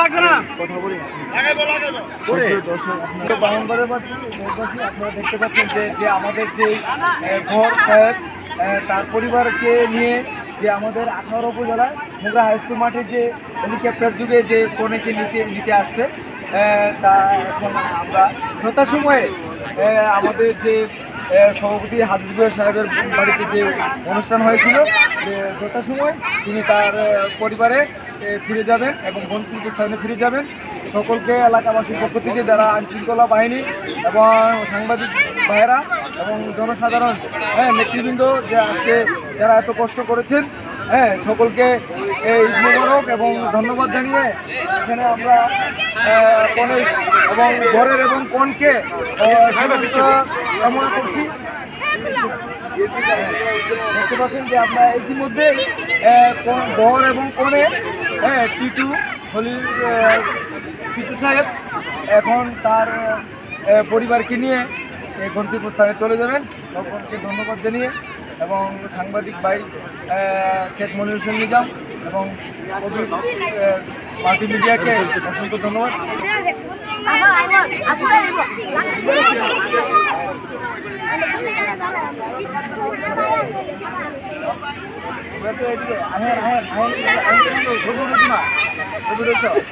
লাগছে না কথা বলি বাহনবাড়ির দেশবাসী আপনারা দেখতে পাচ্ছেন যে আমাদের যে ঘর সাহেব তার পরিবারকে নিয়ে যে আমাদের 18 উপজেলায় মোগরা হাই স্কুল মাঠে যে হেলিকপ্টার যুগে যে কনেকে নিতে আসছে তা এখন আমরা যথাসময়ে আমাদের যে সভাপতি হাফিজুর সাহেবের বাড়িতে যে অনুষ্ঠান হয়েছিল যে যথাসময় তিনি তার পরিবারে ফিরে যাবেন এবং গন্তব্যস্থানে ফিরে যাবেন। সকলকে এলাকাবাসীর পক্ষ থেকে যারা আইনশৃঙ্খলা বাহিনী এবং সাংবাদিক ভাইয়েরা এবং জনসাধারণ নেতৃবৃন্দ যে আজকে যারা এত কষ্ট করেছেন সকলকে ঈদ মোবারক এবং ধন্যবাদ জানিয়ে এখানে আমরা কনে এবং বরের এবং কনকে কামনা করছি। দেখতে পাচ্ছেন যে আমরা ইতিমধ্যে বর এবং কনে টিটু সাহেব এখন তার পরিবারকে নিয়ে গন্তব্যস্থানে চলে যাবেন। সকলকে ধন্যবাদ জানিয়ে এবং সাংবাদিক ভাই শেখ মনির হোসেন নিজাম এবং মাল্টি মিডিয়াকে অসংখ্য ধন্যবাদ।